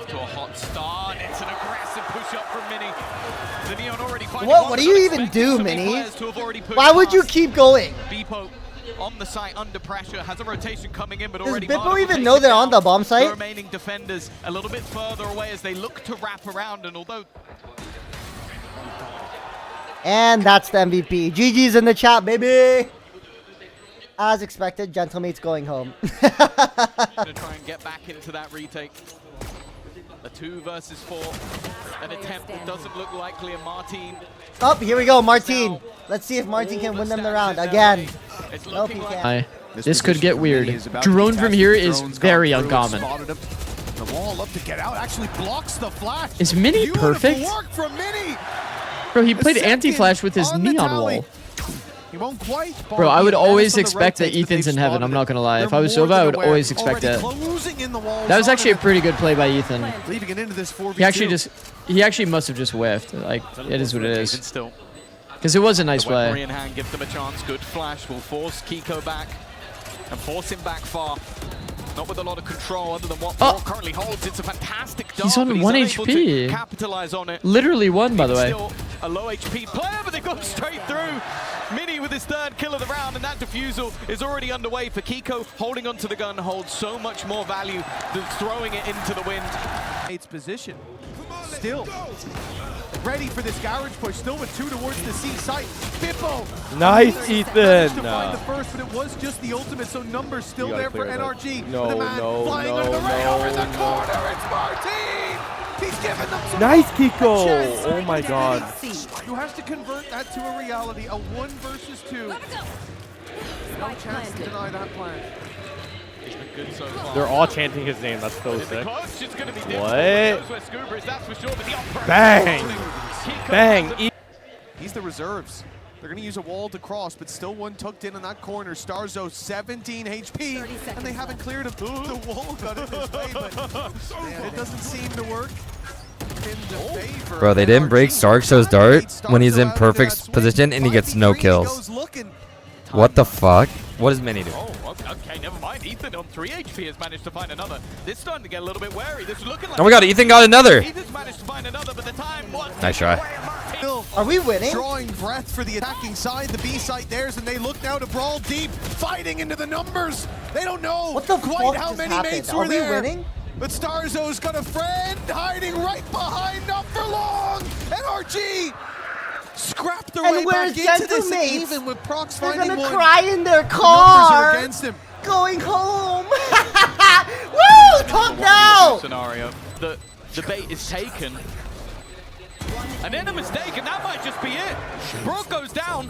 off to a hot start. It's an aggressive push-up from Mini. The Neon already what do you even do, Mini? Why would you keep going? Beepo on the site under pressure, has a rotation coming in, but already Does Beepo even know they're on the bomb site? The remaining defenders a little bit further away as they look to wrap around, and although... And that's the MVP. GG's in the chat, baby! As expected, Gentlemate's going home. Gonna try and get back into that retake. A 2 versus 4. An attempt that doesn't look likely, and Martin... Oh, here we go, Martin. Let's see if Martin can win them the round again. Nope, he can't. This could get weird. Drone from here is very uncommon. The wall up to get out actually blocks the flash. Is Mini perfect? Work from Mini. Bro, he played anti-flash with his neon wall. He won't quite. Bro, I would always expect that Ethan's in heaven. I'm not gonna lie. If I was Silva, I would always expect that. That was actually a pretty good play by Ethan. Leaving it into this 4v2. He actually must have just whiffed. Like, it is what it is. Because it was a nice play. Weaponry in hand, give them a chance. Good flash will force Kiko back and force him back far. Not with a lot of control other than what Paul currently holds. It's a fantastic dart, he's on 1 HP. Capitalize on it. Literally 1, by the way. Still a low HP player, but they go straight through. Mini with his 3rd kill of the round, and that defusal is already underway for Kiko. Holding onto the gun holds so much more value than throwing it into the wind. Its position. Still ready for this garage push, still with 2 towards the C site. Bippo! Nice, Ethan! To find the first, but it was just the ultimate, so numbers still there for NRG. No, the man flying under the ray over the corner, it's Martin! He's giving them some nice, Kiko! Oh my god. You have to convert that to a reality, a 1 versus 2. No chance to deny that plan. Good so far. They're all chanting his name. That's so sick. What? Bang! Bang! He's the reserves. They're going to use a wall to cross, but still one tucked in that corner. Starzo, 17 HP, and they haven't cleared him. The wall got in his way, but man, it doesn't seem to work. Bro, they didn't break Starzo's dart when he's in perfect position, and he gets no kills. What the fuck? What does Mini do? Oh, okay, never mind. Ethan on 3 HP has managed to find another. This starting to get a little bit wary. This is looking like... Oh my god, Ethan got another! Ethan's managed to find another, but the time was... Nice try. Are we winning? Drawing breath for the attacking side. The B site theirs, and they look now to brawl deep, fighting into the numbers. They don't know what the quite how many mates were there. Are we winning? But Starzo's got a friend hiding right behind, not for long. NRG scrapped their way back into this, even with Prox finding one. They're gonna cry in their car. Numbers are against him. Going home. Woo! Talk now. Scenario. The bait is taken. And then a mistake, and that might just be it. Brook goes down,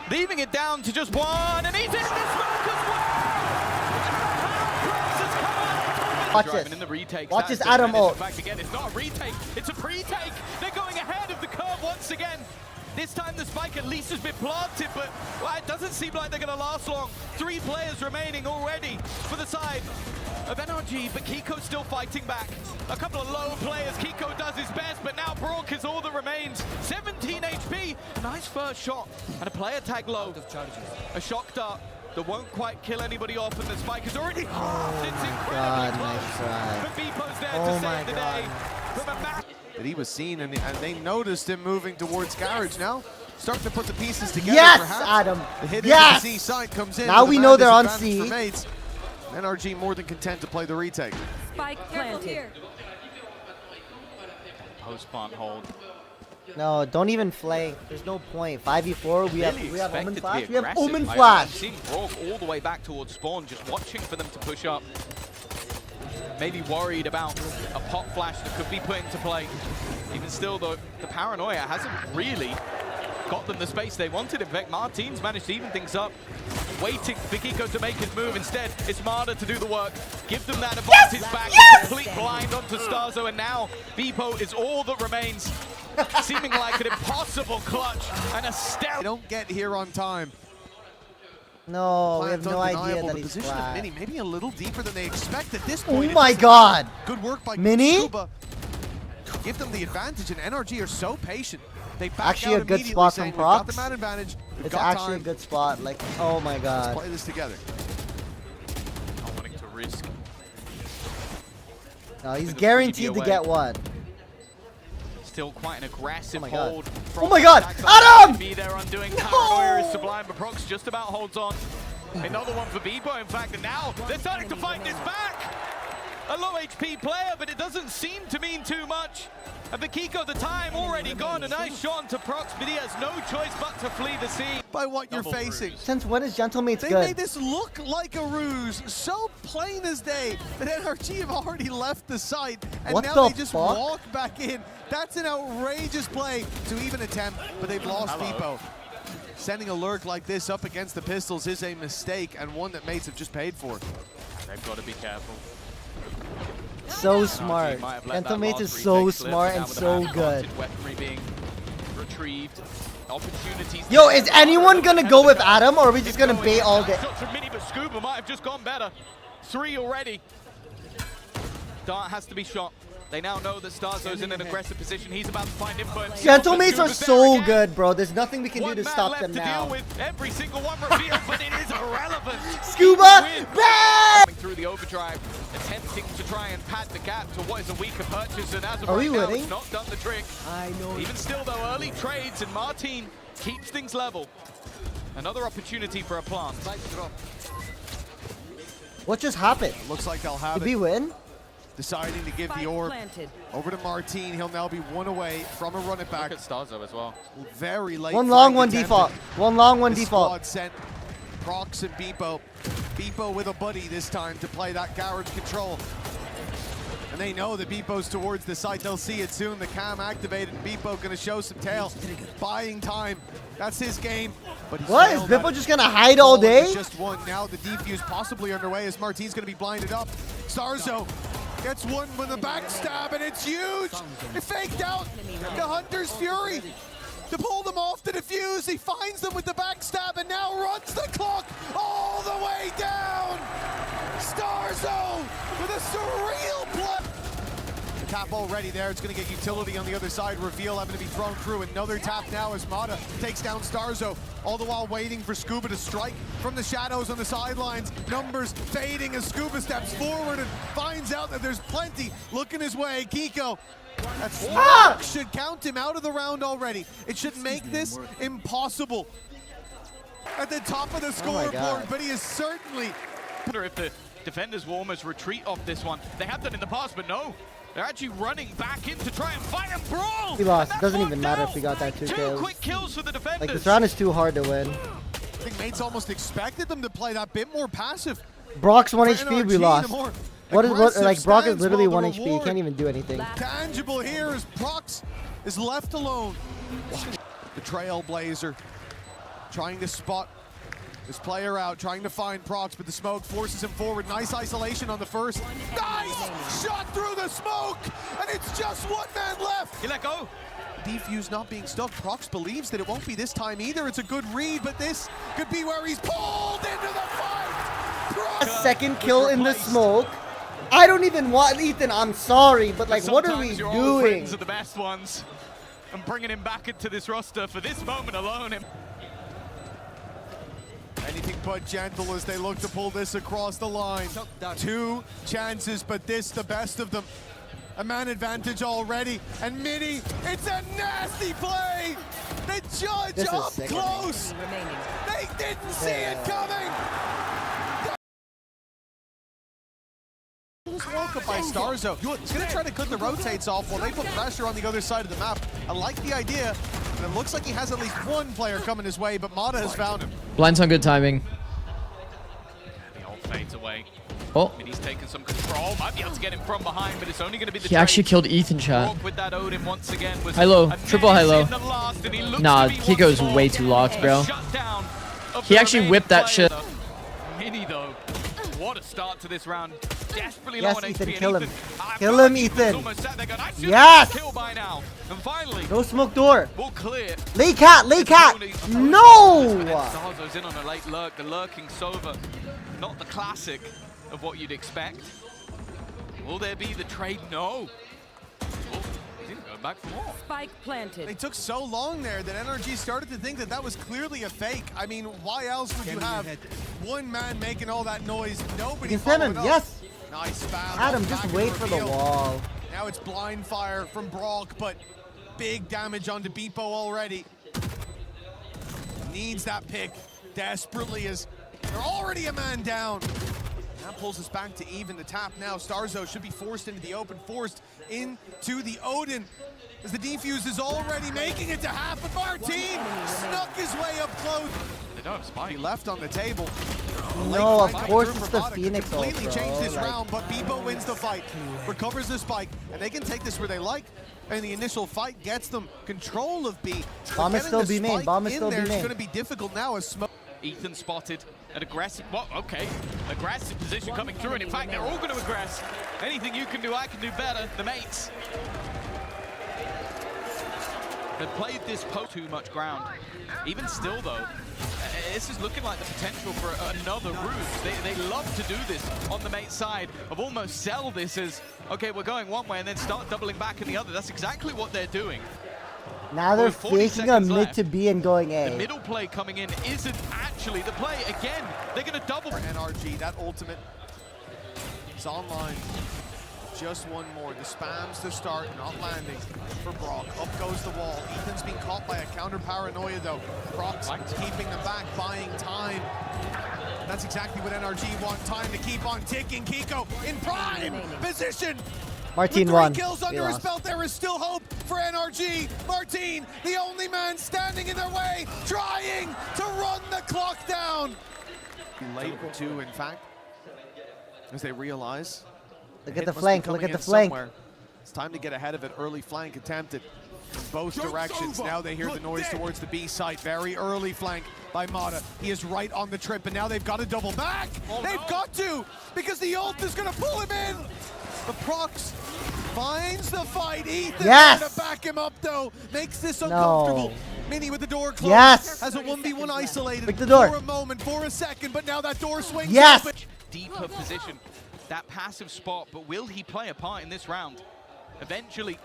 leaving it down to just 1, and he's in the smoke as well. Watch this. In the retake. Watch this Adam ult. In fact, again, it's not a retake, it's a pre-take. They're going ahead of the curve once again. This time the spike at least has been planted, but well, it doesn't seem like they're going to last long. 3 players remaining already for the side of NRG, but Kiko's still fighting back. A couple of low players, Kiko does his best, but now Brook is all that remains. 17 HP, a nice first shot, and a player tag low. A shock dart that won't quite kill anybody off, and the spike is already... it's incredibly close. Nice try. But Beepo's there to save the day. From a match. That he was seen, and they noticed him moving towards garage now. Starting to put the pieces together. Yes, perhaps. Adam. The hit yes. into the C side comes in. Now we know they're on C. NRG more than content to play the retake. Spike planted. Post spawn hold. No, don't even flank. There's no point. 5v4. We have Omen Flash. We have Omen I've Flash. seen Brook all the way back towards spawn, just watching for them to push up. Maybe worried about a pop flash that could be put into play. Even still, though, the paranoia hasn't really got them the space they wanted. In fact, Martin's managed to even things up, waiting for Kiko to make his move. Instead, it's Marder to do the work. Give them that advantage back. Complete blind onto Starzo, and now Beepo is all that remains. Seeming like an impossible clutch and a stealth. They don't get here on time. No, we have no idea that he's position flat. of Mini maybe a little deeper than they expect at this point. Oh my god! Good work by Mini? Scuba. Give them the advantage, and NRG are so patient. They back Actually out a good immediately, spot saying, from "We've got Prox. the man advantage. We've It's got actually time. a good spot. Like, oh my god. Let's play this together." Not wanting to risk. He's with the guaranteed to freebie get away. one. Still quite an aggressive Oh my God. hold. Oh my God, From Adam! Be there undoing No! Paranoia is sublime, but Prox just about holds on. Another one for Bebo, in fact, and now they're starting to fight this back. A low HP player, but it doesn't seem to mean too much. And the Kiko, the time already gone. A nice shot into Prox, but he has no choice but to flee the scene. By what you're facing. Since when is Gentlemate's They good? made this look like a ruse, so plain as day that NRG have already left the site, and What now the they just fuck? walk back in. That's an outrageous play to even attempt, but they've lost Bebo. Sending a lurk like this up against the Pistols is a mistake, and one that mates have just paid for. They've got to be careful. So smart. Gentlemate is so smart and so good. Weaponry being retrieved. Opportunities. Yo, is anyone gonna go with Adam, or are we just gonna bait all day? Shots from Mini, but Scuba might have just gone better. 3 already. Dart has to be shot. They now know that Starzo's in an aggressive position. He's about to find info. Gentlemaids are so good, bro. There's nothing we can do One to man stop left them to now. deal with. Every single one revealed, but it is irrelevant. Scuba, bang! Coming through the overdrive, attempting to try and pad the gap to what is a weaker purchase, and as of Are right we now, winning? it's not done the trick. I know. Even still, though, early trades, and Martin keeps things level. Another opportunity for a plant. What just happened? Looks like they'll have Did it. we win? Deciding to give the orb over to Martin. He'll now be one away from a run it back. Look at Starzo as well. Very late. One long, flank one attempt. default. One long, one The default. squad sent Prox and Bebo. Bebo with a buddy this time to play that garage control. And they know that Bebo's towards the site. They'll see it soon. The cam activated. Bebo gonna show some tail. Buying time. That's his game. But he's What? Is failed at Bippo it. just gonna hide all Falling with day? Just one. Now the defuse possibly underway as Martin's gonna be blinded up. Starzo gets one with a backstab, and it's huge. It faked out the Hunter's Fury to pull them off the defuse. He finds them with the backstab and now runs the clock all the way down. Starzo with a surreal play. The tap already there. It's going to get utility on the other side. Reveal having to be thrown through. Another tap now as Mata takes down Starzo. All the while waiting for Scuba to strike from the shadows on the sidelines. Numbers fading as Scuba steps forward and finds out that there's plenty looking his way. Kiko, that smoke should count him out of the round already. It should make this impossible at the top of the scoreboard, God. but he is certainly... I wonder if the defenders will almost retreat off this one. They have done in the past, but no. They're actually running back in to try and fight and brawl. We lost. And It doesn't that even worked matter out. if we got that 2 Two kills. quick kills for the defenders. Like, this round is too hard to win. I think mates almost expected them to play that bit more passive. Brock's 1 For HP, NRG, we lost. the more What is what? aggressive Like, Brock is stance, literally while 1 the HP. He reward can't even do anything. tangible here as Prox is left alone. The Trailblazer trying to spot this player out, trying to find Prox, but the smoke forces him forward. Nice isolation on the first. Nice shot through the smoke, and it's just 1 man left. You let go. Defuse not being stuck. Prox believes that it won't be this time either. It's a good read, but this could be where he's pulled into the fight. A Prox second kill in the smoke. I don't even want Ethan. I'm sorry, but like, what are we Sometimes your old doing? friends are the best ones. And bringing him back into this roster for this moment alone. anything but gentle as they look to pull this across the line. 2 chances, but this the best of them. A man advantage already, and Mini, it's a nasty play! The judge This is up sick. close! They didn't see it coming! Woke up by Starzo. He's gonna try to cut the rotates off while they put pressure on the other side of the map. I like the idea, and it looks like he has at least 1 player coming his way, but Mata has found him. Blind's on good timing. The ult fades away. Oh, And he's taken some control. Might be able to get him from behind, but it's only going to be the he actually trade. killed Ethan, chat. Rock with that Odin once again was High-low. a Triple menace high-low. in the last, and he looks Nah, to be he goes once way more too locked, bro. a shutdown of He the actually remaining whipped that shit. players. Mini though, what a start to this round. Desperately Yes, low on Ethan, HP, and kill him. I Kill feel him, like Ethan. almost sat there going, I should Yes! have kill by now. And finally, No smoke door. we'll clear. Lay cat, lay cat. And No! Starzo's in on a late lurk, the lurking Sova. Not the classic of what you'd expect. Will there be the trade? No. Oh, he's going back for more. Spike planted. They took so long there that NRG started to think that that was clearly a fake. I mean, why else would you have 1 man making all that noise? You Nobody can send him. following up. Yes. Nice spam. Adam, Back just in wait for the reveal. wall. Now it's blind fire from Brock, but big damage onto Beepo already. Needs that pick desperately as they're already a man down. That pulls us back to even the tap now. Starzo should be forced into the open, forced into the Odin. As the defuse is already making it to half, but Martin snuck his way up close. They don't have spike. He left on the table. No, of Late fight course through it's for the Mata. Phoenix ult, Completely bro. changed this Like- round, but Beepo wins the fight, recovers the spike, and they can take this where they like. And the initial fight gets them control of B. Bomb is Getting still the B main, spike bomb is in still there B is main. going to be difficult now as Smoke. Ethan spotted an aggressive, well, okay, aggressive position coming through, and in fact, they're all going to aggress. Anything you can do, I can do better. The mates have played this post too much ground. Even still, though, this is looking like the potential for another ruse. They love to do this on the mate side, of almost sell this as, okay, we're going one way and then start doubling back in the other. That's exactly what they're doing. Now they're With 40 faking a seconds mid left. to B and going The A. middle play coming in isn't actually the play. Again, they're going to double. For NRG, that ultimate is online. Just one more. The spams to start, not landing for Brock. Up goes the wall. Ethan's being caught by a counter paranoia though. Brock's keeping them back, buying time. That's exactly what NRG want. Time to keep on ticking. Kiko in prime position. Martin With won. 3 kills We under his lost. belt, there is still hope for NRG. Martin, the only man standing in their way, trying to run the clock down. Late too, in fact, as they realize. Look hit at the must be flank, coming look at in the flank. somewhere. It's time to get ahead of it. Early flank attempted in both directions. Now they hear the noise towards the B site. Very early flank by Mata. He is right on the trip, and now they've got to double back. They've got to, because the ult is going to pull him in. The Prox finds the fight. Ethan Yes! there to back him up, though. Makes this No. uncomfortable. Mini with the door closed. Yes! Has a 1v1 isolated Break the door. for a moment, for a second, but now that door swings Yes! open. Deeper position, that passive spot, but will he play a part in this round? Eventually,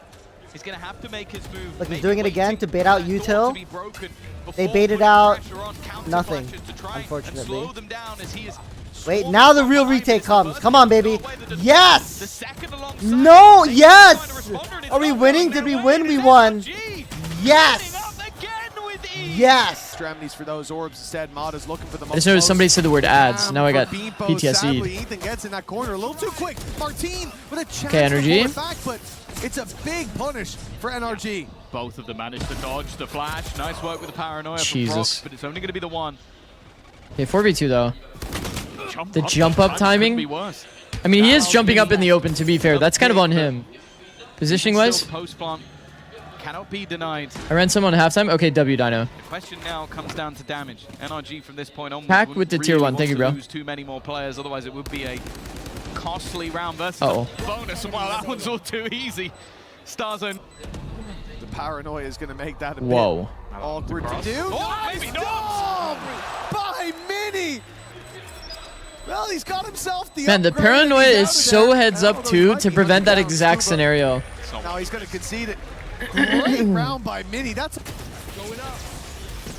he's going to have to make his move. Look, he's Maybe doing it again waiting to bait out for that door util. to be broken They before baited putting out pressure on, counter nothing, flashes to try and unfortunately. slow them down as he is Wait, swarming now the from real behind. retake It's the comes. first Come on, to baby. go away the defense. Yes! The second alongside. No, They trying to yes! respond, and it's Are we not winning? going Did we their win? way. We It's won. NRG Yes! winning up again with ease. Yes! Extremities for those orbs. Instead, Mata's looking for the most. I just noticed somebody said the word ads. Now I got Sadly, PTSD. Ethan gets in that corner a little too quick. Martin with a chance Okay, to NRG. pull it back, but it's a big punish for NRG. Both of them managed to dodge the flash. Nice work with the paranoia Jesus. from Brock, but it's only going to be the one. Okay, 4v2 though. The up jump up timing? could be worse. I mean, he is jumping up in the open, to be fair. That's kind of on him. Positioning Still, wise, the post plant cannot be denied. I ran some on halftime. Okay, W Dino. The question now comes down to damage. NRG from this point onwards Pack wouldn't with the really tier 1. want Thank you, to bro. lose too many more players, otherwise it would be a costly round versus Uh-oh. a bonus. And while that one's all too easy, Starzone. The paranoia is going to make that a Whoa. bit awkward to do. Oh, maybe not. Stop by Mini. Well, he's got himself the Man, the upgrade, and paranoia he's out is of so there. heads Now up those too to Vikings prevent that down exact too, but scenario. Now he's going to concede it. Great round by Mini. That's going up.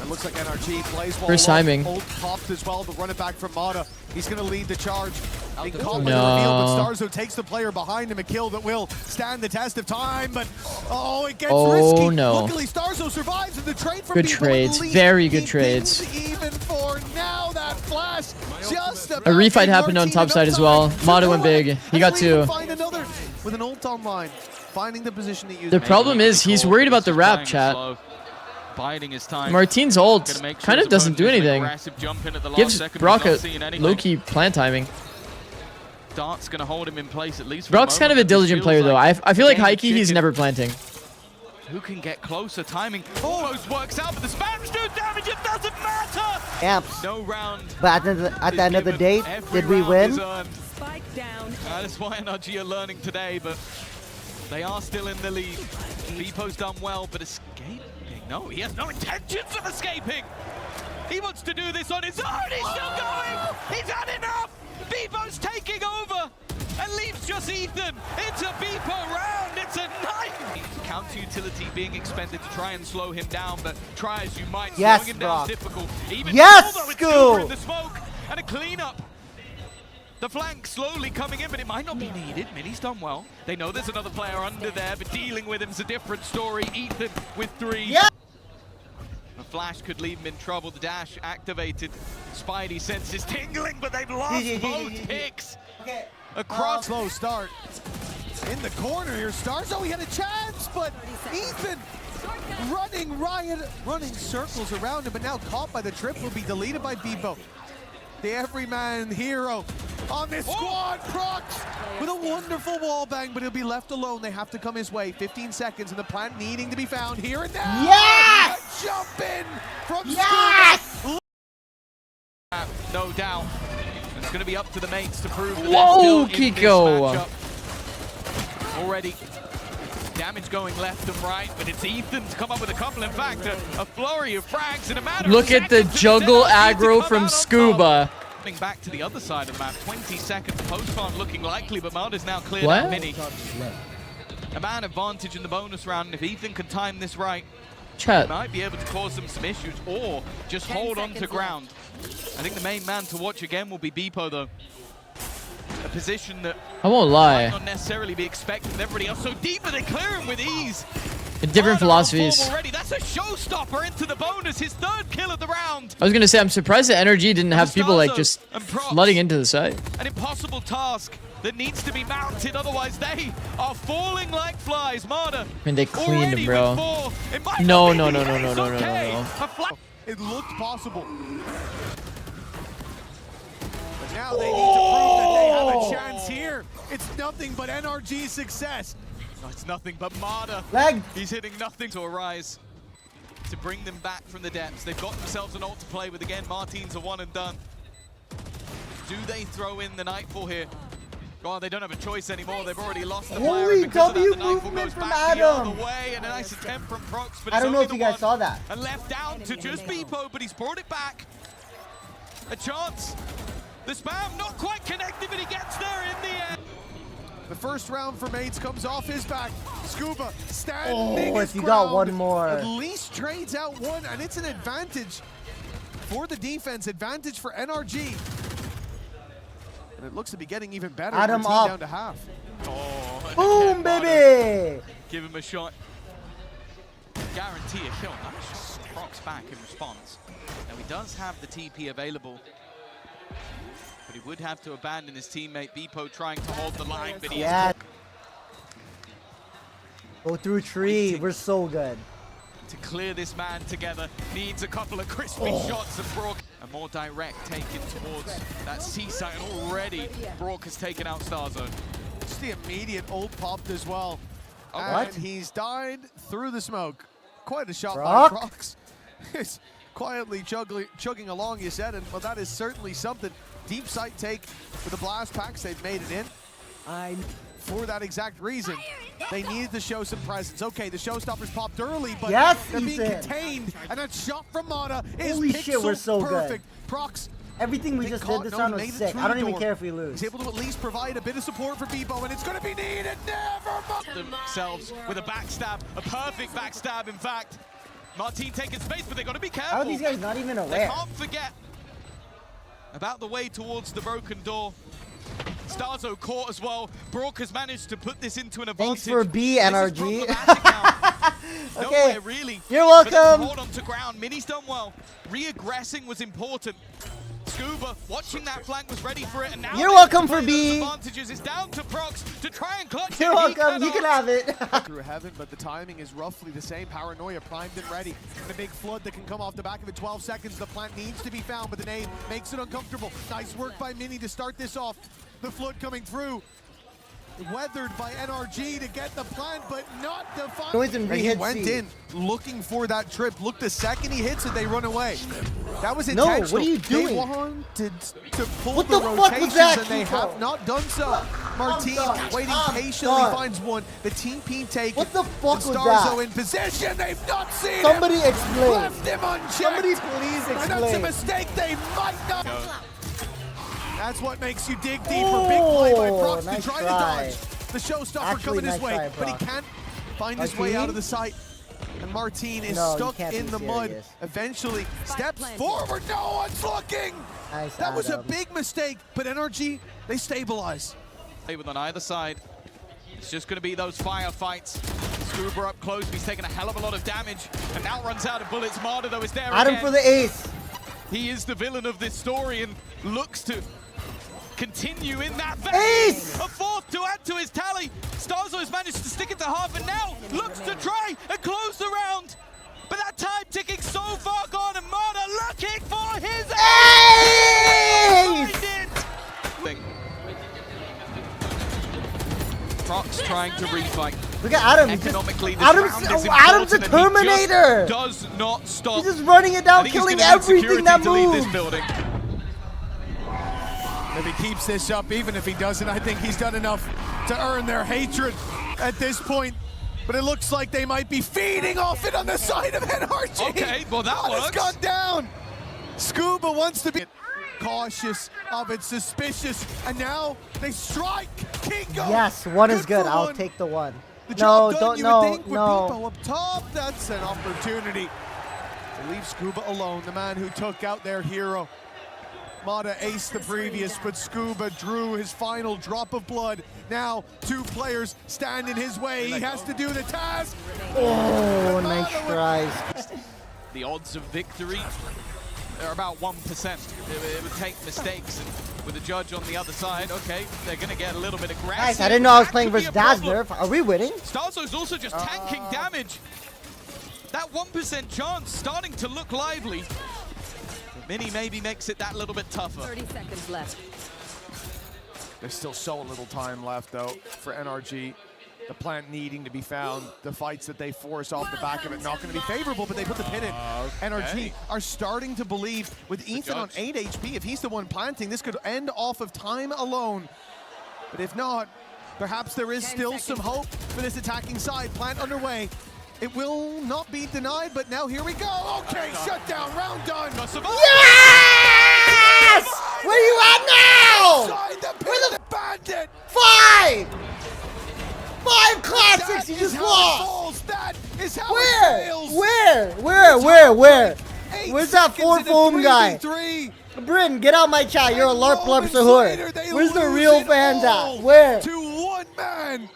It looks like NRG plays well. First timing. Ult popped as well to run it back from Mata. He's going to lead the charge. Being caught by the No. reveal, but Starzo takes the player behind him. A kill that will stand the test of time, but oh, it gets Oh, risky. no. Luckily, Starzo survives in the trade from Good Beepo, trades. at least Very good he trades. didn't even for now that flash. Just A refight happened on top side as well. Mata went big. He got two. Find another with an ult online. Finding the position to use. The problem is he's worried about the wrap, chat. Biding his time. Martin's ult kind of doesn't do anything. Gives Brock a low-key plant timing. Dart's going to hold him in place at least. For Brock's the kind of a moment, but this diligent feels player though. I feel like game of high-key he's chicken. never planting. Who can get closer? Timing almost works out, but the spams do damage. It doesn't matter. Amps. No round. But at the end of the day, did we win? Spike down. That's why NRG are learning today, but they are still in the lead. Beepo's done well, but escaping? No, he has no intentions of escaping. He wants to do this on his own. He's still going. He's had enough. Beepo's taking over and leaves just Ethan. It's a Beepo round. It's a knife. Counter utility being expended to try and slow him down, but try as you might, Yes, slowing him down Brock. is difficult. Even Yes, although it's Scoo. Silver in the smoke and a cleanup. The flank slowly coming in, but it might not be needed. Mini's done well. They know there's another player under there, but dealing with him's a different story. Ethan with 3. Yeah. A flash could leave him in trouble. The dash activated. Spidey senses tingling, but they've lost both picks. Okay. Across slow start. In the corner here, Starzo, he had a chance, but Ethan running circles around him, but now caught by the trip, will be deleted by Bebo. The everyman hero on this squad, Prox, with a wonderful wall bang, but he'll be left alone. They have to come his way. 15 seconds, and the plant needing to be found here and now. Yes! A jump in from Yes! No doubt. It's going to be up to the mates to prove that Whoa, they're still in this Kiko. matchup. Already damage going left and right, but it's Ethan to come up with a couple. In fact, a flurry of frags in a matter Look of at the seconds, juggle and it's NRG to aggro come from out on Scuba. top. Coming back to the other side of the map, 20 seconds post-farm looking likely, but Marder's now cleared What? out Mini. A man advantage in the bonus round, and if Ethan can time this right, Chat. might be able to cause them some issues, or just hold on to ground. I think the main man to watch again will be Beepo, though. A position that I won't might lie. not necessarily be expected with everybody else so deep, but they clear him with ease. Different Marder on form philosophies. already. That's a showstopper into the bonus, his 3rd kill of the round. I was gonna say I'm surprised that NRG didn't have people like just flooding into the site. An impossible task that needs to be mounted, otherwise they are falling like flies. Marder I mean, they cleaned already him, bro. with 4. It might No, not be no, the no, no, ace, no, no, no, okay. no. A flat It looked possible. But now they need to prove that they have a chance here. It's nothing but NRG success. No, it's nothing but Marder. Leg. He's hitting nothing to arise to bring them back from the depths. They've got themselves an ult to play with again. Martin's a one and done. Do they throw in the Nightfall here? Oh, they don't have a choice anymore. They've already lost the player. Holy And because of that, W the Nightfall movement goes from back the Adam. other way, and a nice attempt from Prox, but I it's don't know only if you the guys one. saw that. And left out to just Beepo, but he's brought it back. A chance. The spam not quite connected, but he gets there in the end. The first round for Mates comes off his back. Scuba standing Oh, his if you got ground. one more. At least trades out one, and it's an advantage for the defense, advantage for NRG. And it looks to be getting even better. Adam Martin up. down to half. Oh, Boom, again, Marder. baby. Give him a shot. Guarantee a kill. Nice shot. Prox back in response. Now he does have the TP available, but he would have to abandon his teammate Beepo trying to hold the line, but he Yeah. is Go through tree. We're so good. to clear this man together. Needs a couple of crispy shots and Brock. A more direct taken towards that C-side already. Brock has taken out Starzone. Just the immediate ult popped as well. And What? he's died through the smoke. Quite a shot Brock? by Prox. It's quietly chugging along, you said, and well, that is certainly something. Deep sight take with the blast packs, they've made it in. For that exact reason, they needed to show some presence. Okay, the showstoppers popped early, but Yes, they're being Ethan. contained, and that shot from Mata is Holy shit, we're so good. perfect. Prox, Everything we they just caught- did this no, round he was made it sick. through I don't the even door. care if we lose. He's able to at least provide a bit of support for Bebo, and it's going to be needed. Never Themselves with a backstab, a perfect backstab, in fact. Martin taking space, but they got to be careful. How are these guys not even They aware? can't forget about the way towards the broken door. Starzo caught as well. Brock has managed to put this into an advantage. Thanks for B, This is NRG. problematic now. Okay, Nowhere really. you're for them to welcome. hold on to ground. Mini's done well. Re-aggressing was important. Scuba watching that flank was ready for it, and now You're they welcome need to for play B. those advantages. It's down to Prox to try and clutch You're it. He welcome. You can cannot. have it. through heaven, but the timing is roughly the same. Paranoia primed and ready. And a big flood that can come off the back of it. 12 seconds. The plant needs to be found, but the nade makes it uncomfortable. Nice work by Mini to start this off. The flood coming through. Weathered by NRG to get the plant, but not the final. Noise and He re-hit went C. in looking for that trip. Look, the second he hits it, they run away. That was No, intentional. what are you doing? They wanted to pull What the the fuck was rotations, that, and they Kiko? have not done so. Martin done. waiting I'm patiently done. finds one. The TP take. What the fuck was Starzo that? in position. They've not seen Somebody him. explain. Left him unchecked. Somebody please And that's a explain. mistake they might not. That's what makes you dig deeper. Big play by Prox nice to try try. to dodge. The showstopper Actually, coming his nice way, try, but he Prox. can't find his way out of the sight. And Martin is No, you stuck can't in be the mud. serious. Eventually steps forward. No one's looking. Nice, That was a Adam. big mistake, but NRG, they stabilize. With on either side. It's just going to be those firefights. Scuba up close, he's taking a hell of a lot of damage, and now runs out of bullets. Marta, though, is there Adam again. for the ace. He is the villain of this story and looks to continue in that vein. Ace! A fourth to add to his tally. Starzo has managed to stick it to half and now looks to try and close the round. But that time ticking so far gone, and Marta looking for his Ace! Thing. Prox trying to refight. Look at Adam. Economically, this Adam's round is a important, and he Terminator. just does not stop. He's just running it down, I think he's killing gonna need everything that security to leave moves. this building. If he keeps this up, even if he doesn't, I think he's done enough to earn their hatred at this point. But it looks like they might be feeding off it on the side of NRG. Okay, well that It's works. gone down. Scuba wants to be cautious of it, suspicious, and now they strike. Kingo. Yes, one is good. for I'll one. take the one. The No, job done, don't, you no, would think, with no. Beepo up top. That's an opportunity to leave Scuba alone, the man who took out their hero. Mata aced the previous, but Scuba drew his final drop of blood. Now, two players stand in his way. He has to do the task. Oh, nice tries. The odds of victory are about 1%. It would take mistakes, and with the judge on the other side, okay, they're going to get a little bit aggressive. Guys, I didn't know I was That playing could be versus a problem. Dazzler. Are we winning? Starzo's also just tanking damage. That 1% chance starting to look lively. Mini maybe makes it that little bit tougher. 30 seconds left. There's still so little time left, though, for NRG. The plant needing to be found. The fights that they force off the back of it not going to be favorable, but they put the pin in. NRG are starting to believe with Ethan on 8 HP, if he's the one planting, this could end off of time alone. But if not, perhaps there is still some hope for this attacking side. Plant underway. It will not be denied, but now here we go. Okay, shut down, round done. Yes! Where you at now? Inside the pin, the bandit. 5 classics you just lost. That is how Where? it fails. Where? 8 Where's that seconds 4 in a foam guy? 3v3. Bryn, get out my chat. You're a LARP LARP Moments later, Sahur. they Where's the lose real it fans all at? Where? To one man.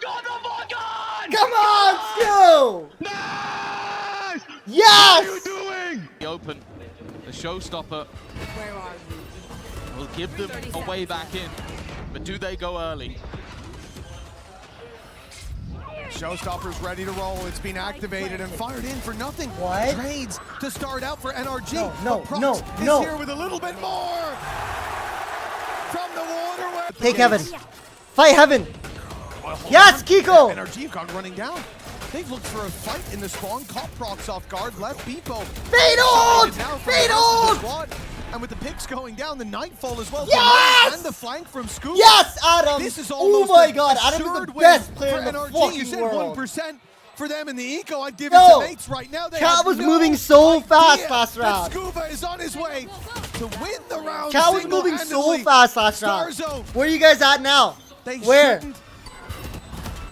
Come on, Stu! Yes! The open, the showstopper Where are you? will give them a way back in, but do they go early? Showstopper's ready to roll. It's been activated and fired in for nothing. What? Trades to start out for NRG. No, But Prox no, is no. here with a little bit more. From the water. Take Heaven. Fight Heaven. Yes, Kiko! NRG have gone running down. They've looked for a fight in the spawn, caught Prox off guard, left Beepo. Fade ult! Fade ult! And with the picks going down, the Nightfall as well. Yes! And the flank from Scoop. Yes, Adam! This is Oh almost my god, Adam is assured the win best player for in the NRG. You fucking said world. 1% for them in the eco. I'd give No. it to mates right now. They Cat have was no moving so fast idea last that round. Scuba is on his way to win the round. Cat was moving so fast last round. Starzo, Where are you guys at now? they Where? shouldn't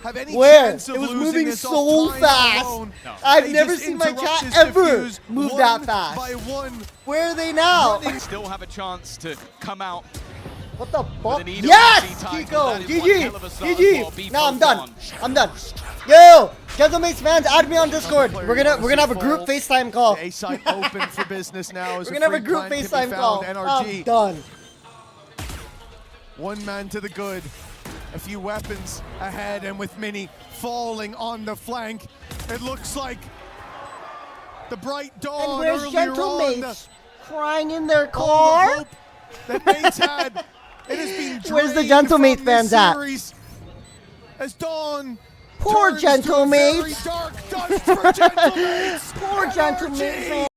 have any Where? chance of It was losing moving this so off time fast. alone. I've They never just seen my interrupt chat his ever defuse move one that fast. by one. Where are they now? Still have a chance to come out. What the fuck? With an EWC Yes, title, Kiko! that is one GG! hell of a start for GG! No, I'm Beepo done. gone. I'm done. Yo! Gentlemen's fans, add me on Discord. We're gonna have a group FaceTime call. The A side open for business now. As We're gonna have a free group plant can be FaceTime found. call. NRG. I'm done. One man to the good. A few weapons ahead, and with Mini falling on the flank, it looks like the bright dawn And where's earlier on. Gentlemates? Crying in their All the car? hope that mates had. It has been Where's the drained Gentlemate from fans this at? series As dawn Poor turns to a very Gentlemates. dark dusk for Gentlemates. Poor NRG. Gentlemate fans.